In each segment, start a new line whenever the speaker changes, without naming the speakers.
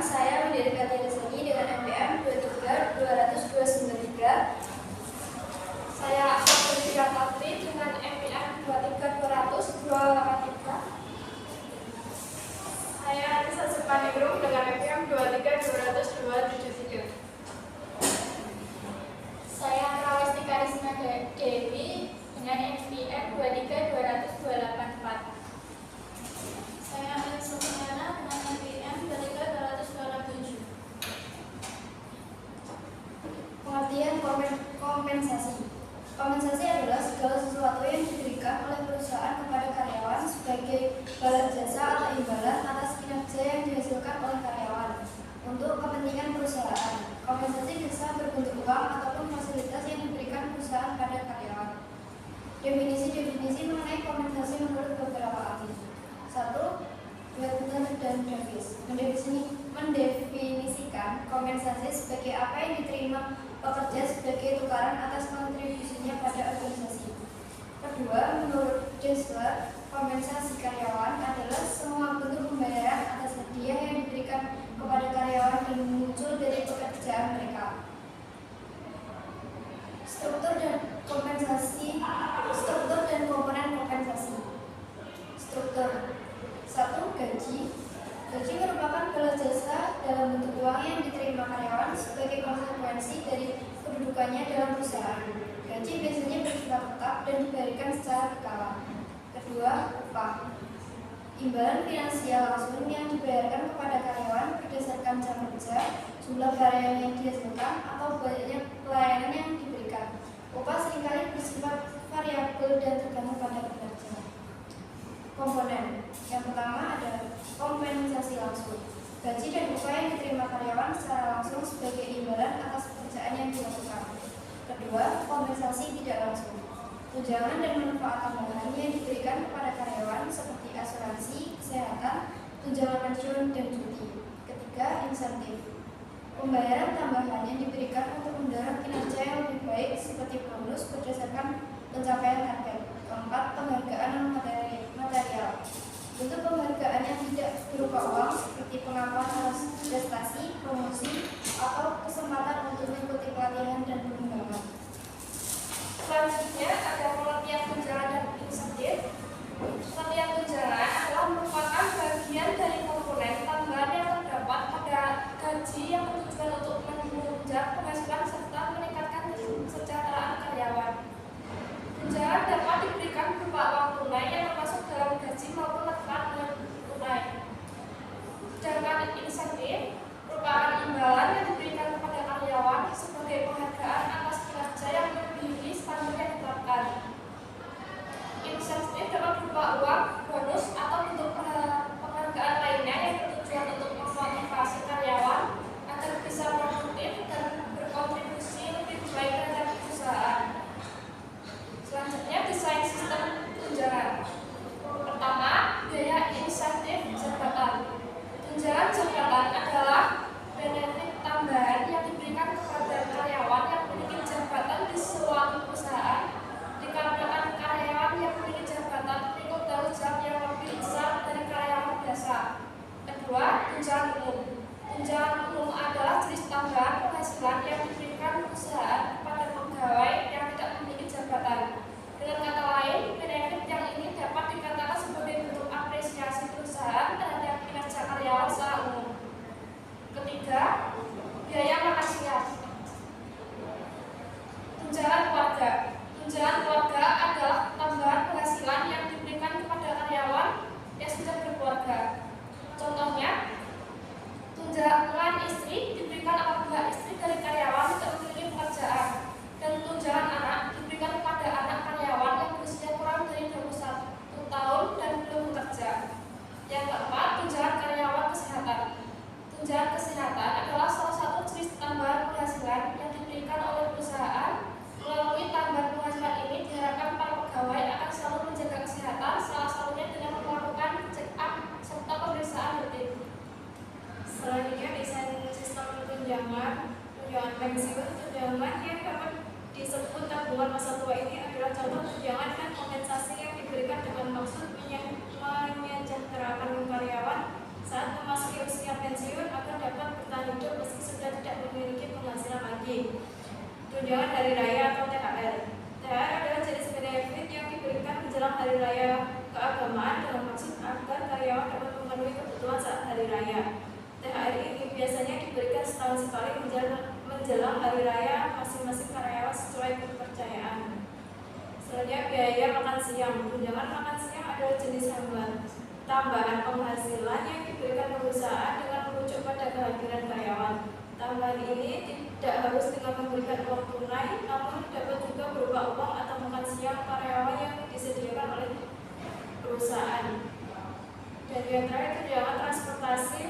saya Widya Katyasani dengan NPM 23293. Saya Aprilia Patri dengan NPM 23283. Saya Anissa Supaningrum dengan NPM 23273. Saya Rawesti Karisma Dewi dengan NPM 23284. Saya Alisa Sumiana dengan NPM 23227. Pengertian kompensasi. Kompensasi adalah segala sesuatu yang diberikan oleh perusahaan kepada karyawan sebagai balas jasa atau imbalan atas kinerja yang dihasilkan oleh karyawan untuk kepentingan perusahaan. Kompensasi bisa berbentuk uang ataupun fasilitas yang diberikan perusahaan pada karyawan. Definisi mengenai kompensasi menurut beberapa ahli. 1. Webster dan Davis mendefinisikan kompensasi sebagai apa yang diterima pekerja sebagai tukaran atas kontribusinya pada organisasi. Kedua, menurut Dessler, kompensasi karyawan adalah semua bentuk pembayaran atas hadiah yang diberikan kepada karyawan dan muncul dari pekerjaan mereka. Struktur dan komponen kompensasi. Struktur. 1. Gaji. Gaji merupakan balas jasa dalam bentuk uang yang diterima karyawan sebagai konsekuensi dari kedudukannya dalam perusahaan. Gaji biasanya bersifat tetap dan dibayarkan secara berkala. Kedua, upah. Imbalan finansial langsung yang dibayarkan kepada karyawan berdasarkan jam kerja, jumlah karya yang dihasilkan, atau banyaknya pelayanan yang diberikan. Upah seringkali bersifat variabel dan tergantung pada pekerja. Komponen. Yang pertama ada kompensasi langsung. Gaji dan upah yang diterima karyawan secara langsung sebagai imbalan atas pekerjaan yang dilakukan. Kedua, kompensasi tidak langsung. Tunjangan dan manfaat tambahan yang diberikan kepada karyawan seperti asuransi, kesehatan, tunjangan pensiun, dan cuti. Ketiga, insentif. Pembayaran tambahan yang diberikan untuk mendorong kinerja yang lebih baik seperti bonus berdasarkan pencapaian target. Keempat, penghargaan non-material. Bentuk penghargaan yang tidak berupa uang seperti pengakuan atas prestasi, promosi, atau kesempatan untuk mengikuti pelatihan dan pengembangan. Selanjutnya ada pengertian tunjangan dan insentif. Pengertian tunjangan adalah merupakan bagian dari komponen tambahan yang terdapat pada gaji yang bertujuan untuk menunjang penghasilan serta meningkatkan kesejahteraan karyawan. Tunjangan dapat diberikan berupa uang tunai yang termasuk dalam gaji maupun non tunai. Sedangkan insentif merupakan imbalan yang diberikan kepada karyawan sebagai penghargaan atas kinerja yang melebihi standar yang ditetapkan. Insentif dapat berupa uang, bonus, atau bentuk penghargaan lainnya yang bertujuan untuk memotivasi karyawan agar bisa produktif dan berkontribusi lebih baik terhadap perusahaan. Selanjutnya, desain sistem tunjangan. Pertama, biaya insentif jabatan. Tunjangan jabatan adalah benefit tambahan yang diberikan kepada karyawan yang memiliki jabatan di suatu perusahaan dikarenakan karyawan yang memiliki jabatan lingkup tanggung jawab yang lebih besar dari karyawan biasa. Kedua, tunjangan umum. Tunjangan umum adalah jenis tambahan penghasilan yang diberikan perusahaan kepada pegawai yang tidak memiliki jabatan. Dengan kata lain, benefit yang ini dapat dikatakan sebagai bentuk apresiasi perusahaan terhadap kinerja karyawan secara umum. Ketiga, biaya makan siang. Tunjangan keluarga. Tunjangan keluarga adalah tambahan penghasilan yang diberikan kepada karyawan yang sudah berkeluarga. Contohnya, tunjangan istri diberikan apabila istri dari karyawan tidak memiliki pekerjaan, dan tunjangan anak diberikan kepada anak karyawan yang berusia kurang dari 21 tahun dan belum bekerja. Yang keempat, tunjangan karyawan kesehatan. Tunjangan kesehatan adalah salah satu jenis tambahan penghasilan yang diberikan oleh perusahaan. Melalui tambahan penghasilan ini diharapkan para pegawai akan selalu menjaga kesehatan, salah satunya dengan melakukan check up serta pemeriksaan rutin. Selanjutnya, desain sistem tunjangan pensiun. Tunjangan yang dapat disebut tabungan masa tua ini adalah contoh tunjangan dan kompensasi yang diberikan dengan maksud menyejahterakan karyawan saat memasuki usia pensiun agar dapat
lagi. Tunjangan hari raya atau THR. THR adalah jenis benefit yang diberikan menjelang hari raya keagamaan dengan maksud agar karyawan dapat memenuhi kebutuhan saat hari raya. THR ini biasanya diberikan setahun sekali menjelang hari raya masing-masing karyawan sesuai kepercayaan. Selanjutnya biaya makan siang. Tunjangan makan siang adalah jenis tambahan penghasilan yang diberikan perusahaan dengan merujuk pada kehadiran karyawan. Tambahan ini tidak harus dengan memberikan uang tunai, namun dapat juga berupa uang atau makan siang karyawan yang disediakan oleh perusahaan. Dan yang terakhir, tunjangan transportasi.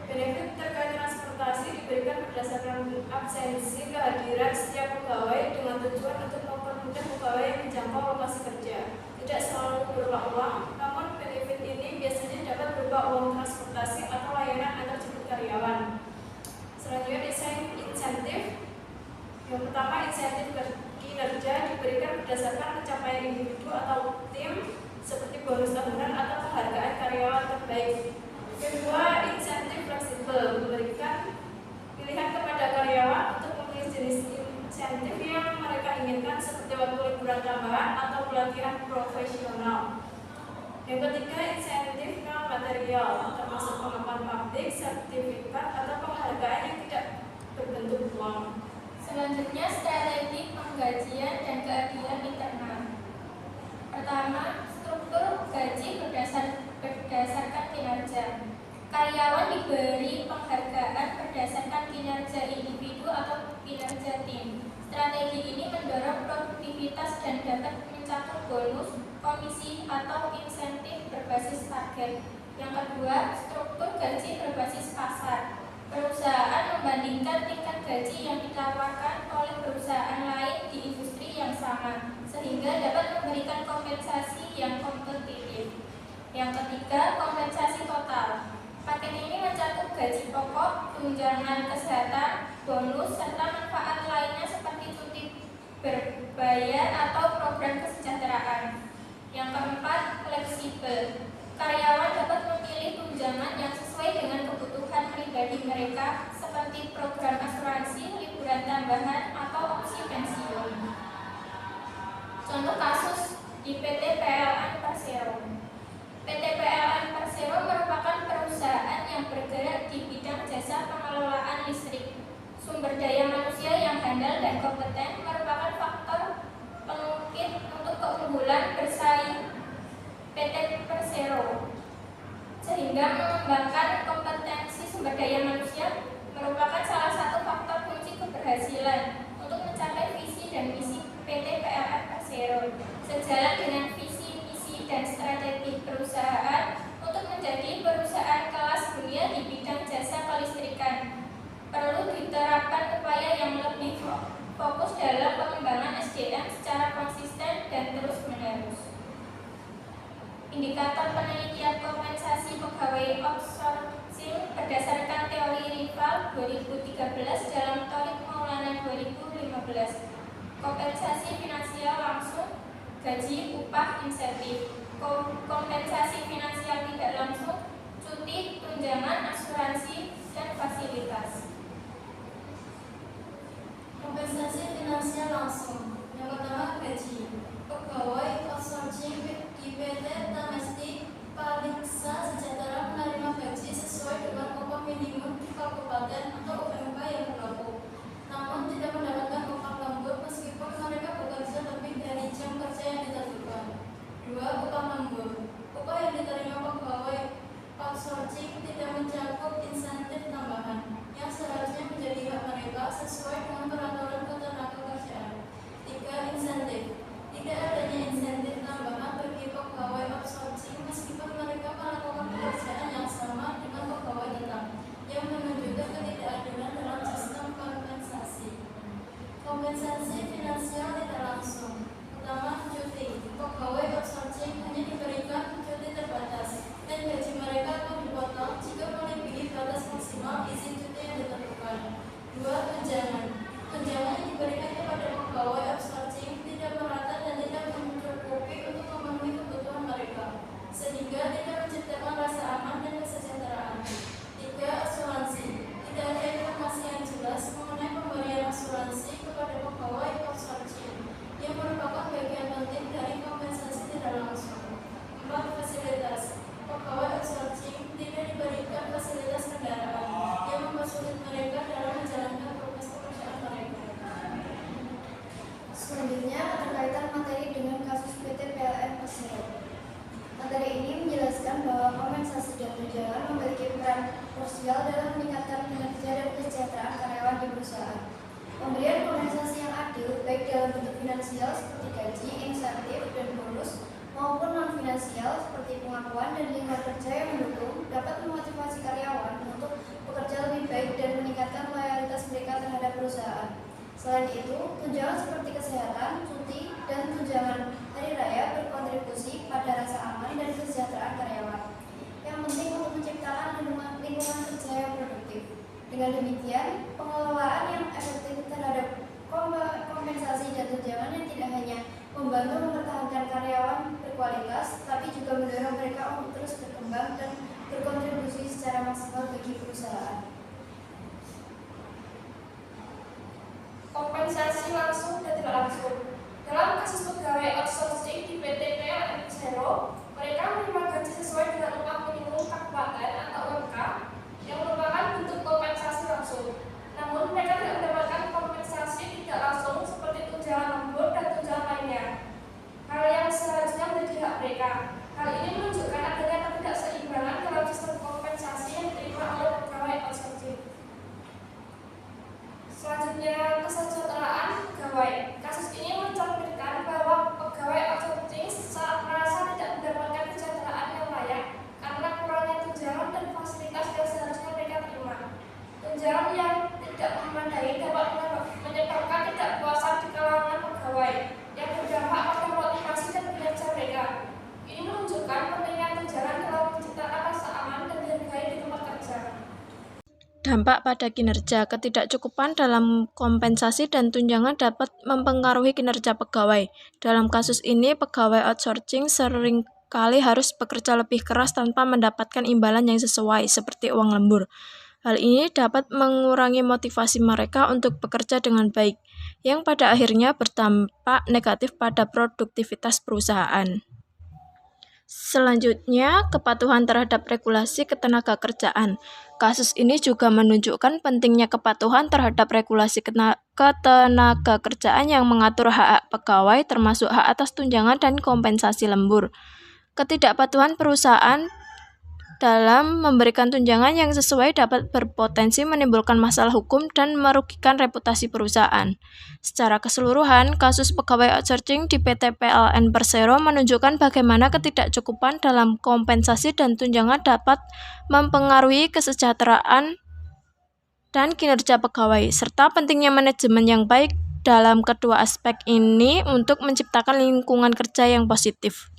Benefit terkait transportasi diberikan berdasarkan absensi kehadiran setiap pegawai dengan tujuan untuk mempermudah pegawai menjangkau lokasi kerja. Tidak selalu berupa uang, namun benefit ini biasanya dapat berupa uang transportasi atau layanan antar jemput karyawan. Selanjutnya, desain insentif. Yang pertama, insentif kinerja diberikan berdasarkan pencapaian individu atau tim seperti bonus tahunan atau penghargaan karyawan terbaik. Kedua, insentif fleksibel memberikan pilihan kepada karyawan untuk memilih jenis insentif yang mereka inginkan seperti waktu liburan tambahan atau pelatihan profesional. Yang ketiga, insentif non material termasuk pengakuan publik, sertifikat atau penghargaan yang tidak berbentuk uang.
Selanjutnya, strategi penggajian dan keadilan internal. Pertama, struktur gaji berdasarkan kinerja. Karyawan diberi penghargaan berdasarkan kinerja individu atau kinerja tim. Strategi ini mendorong produktivitas dan dapat mencakup bonus, komisi, atau insentif berbasis target. Yang kedua, struktur gaji berbasis pasar. Perusahaan membandingkan tingkat gaji yang ditawarkan oleh perusahaan lain di industri yang sama, sehingga dapat memberikan kompensasi yang kompetitif. Yang ketiga, kompensasi total. Paket ini mencakup gaji pokok, tunjangan kesehatan, bonus, serta manfaat lainnya seperti cuti berbayar atau program kesejahteraan. Yang keempat, fleksibel. Karyawan dapat memilih tunjangan yang sesuai dengan kebutuhan pribadi mereka seperti program asuransi, liburan tambahan, atau opsi pensiun. Contoh kasus di PT PLN Persero. PT PLN Persero merupakan perusahaan yang bergerak di bidang jasa pengelolaan listrik. Sumber daya manusia yang handal dan kompeten merupakan faktor pengungkit untuk keunggulan bersaing PT Persero, sehingga mengembangkan kompetensi sumber daya manusia merupakan salah satu faktor kunci keberhasilan untuk mencapai visi dan misi PT PLN Persero. Sejalan dengan visi, misi, dan strategi perusahaan untuk menjadi perusahaan kelas dunia di bidang jasa kelistrikan, perlu diterapkan upaya yang lebih fokus dalam pengembangan SDM secara konsisten dan terus-menerus. Indikator penelitian kompensasi pegawai outsourcing berdasarkan teori rival 2013 dalam Torik Maulana 2015. Kompensasi finansial langsung, gaji, upah, insentif. Kompensasi finansial tidak langsung, cuti, tunjangan, asuransi, dan fasilitas.
Kompensasi finansial langsung. Yang pertama, gaji. Pegawai outsourcing di PT Tamesti Paliksa Sejahtera menerima gaji sesuai dengan upah minimum di kabupaten atau UMK yang berlaku, namun tidak mendapatkan upah lembur meskipun mereka bekerja lebih dari jam kerja yang ditentukan. 2. Upah lembur. Upah yang diterima pegawai outsourcing tidak mencakup insentif tambahan yang seharusnya menjadi hak mereka sesuai dengan peraturan ketenagakerjaan. 3. Insentif. Tidak adanya insentif tambahan bagi pegawai outsourcing meskipun mereka melakukan pekerjaan yang sama dengan pegawai tetap, yang menunjukkan ketidakadilan dalam sistem kompensasi. Kompensasi finansial tidak langsung. Pertama, cuti. Pegawai outsourcing hanya diberikan cuti terbatas dan gaji mereka akan dipotong jika melebihi batas maksimal izin cuti yang ditentukan. 2. Tunjangan. Tunjangan yang diberikan kepada pegawai outsourcing tidak merata dan tidak mencukupi untuk memenuhi kebutuhan mereka, sehingga tidak menciptakan rasa aman dan kesejahteraan. 3. Asuransi. Tidak ada informasi yang jelas mengenai pemberian asuransi
finansial seperti gaji, insentif, dan bonus, maupun non-finansial seperti pengakuan dan lingkungan kerja yang mendukung dapat memotivasi karyawan untuk bekerja lebih baik dan meningkatkan loyalitas mereka terhadap perusahaan. Selain itu, tunjangan seperti kesehatan, cuti, dan tunjangan hari raya berkontribusi pada rasa aman dan kesejahteraan karyawan. Yang penting untuk menciptakan lingkungan kerja yang produktif. Dengan demikian, pengelolaan yang efektif terhadap kompensasi dan tunjangan yang tidak hanya membantu mempertahankan karyawan berkualitas, tapi juga mendorong mereka untuk terus berkembang dan berkontribusi secara maksimal bagi perusahaan.
Kompensasi langsung dan tidak langsung. Dalam kasus pegawai outsourcing di PT PLN Persero, mereka menerima gaji sesuai dengan upah minimum kabupaten atau UMK yang merupakan bentuk kompensasi langsung. Namun mereka tidak mendapatkan kompensasi tidak langsung seperti tunjangan lembur dan tunjangan lainnya. Hal yang seharusnya menjadi hak mereka. Hal ini menunjukkan adanya ketidakseimbangan dalam sistem kompensasi yang diterima oleh pegawai outsourcing. Selanjutnya, kesejahteraan pegawai. Kasus ini mencerminkan bahwa pegawai outsourcing merasa tidak mendapatkan kesejahteraan yang layak karena kurangnya tunjangan dan fasilitas yang seharusnya mereka terima. Tunjangan yang tidak memadai dapat menyebabkan ketidakpuasan di kalangan pegawai yang berdampak pada motivasi dan kinerja mereka. Ini menunjukkan pentingnya tunjangan dalam menciptakan rasa aman dan dihargai di tempat kerja.
Dampak pada kinerja. Ketidakcukupan dalam kompensasi dan tunjangan dapat mempengaruhi kinerja pegawai. Dalam kasus ini, pegawai outsourcing seringkali harus bekerja lebih keras tanpa mendapatkan imbalan yang sesuai, seperti uang lembur. Hal ini dapat mengurangi motivasi mereka untuk bekerja dengan baik, yang pada akhirnya berdampak negatif pada produktivitas perusahaan. Selanjutnya, kepatuhan terhadap regulasi ketenagakerjaan. Kasus ini juga menunjukkan pentingnya kepatuhan terhadap regulasi ketenagakerjaan yang mengatur hak-hak pegawai termasuk hak atas tunjangan dan kompensasi lembur. Ketidakpatuhan perusahaan dalam memberikan tunjangan yang sesuai dapat berpotensi menimbulkan masalah hukum dan merugikan reputasi perusahaan. Secara keseluruhan, kasus pegawai outsourcing di PT PLN Persero menunjukkan bagaimana ketidakcukupan dalam kompensasi dan tunjangan dapat mempengaruhi kesejahteraan dan kinerja pegawai, serta pentingnya manajemen yang baik dalam kedua aspek ini untuk menciptakan lingkungan kerja yang positif.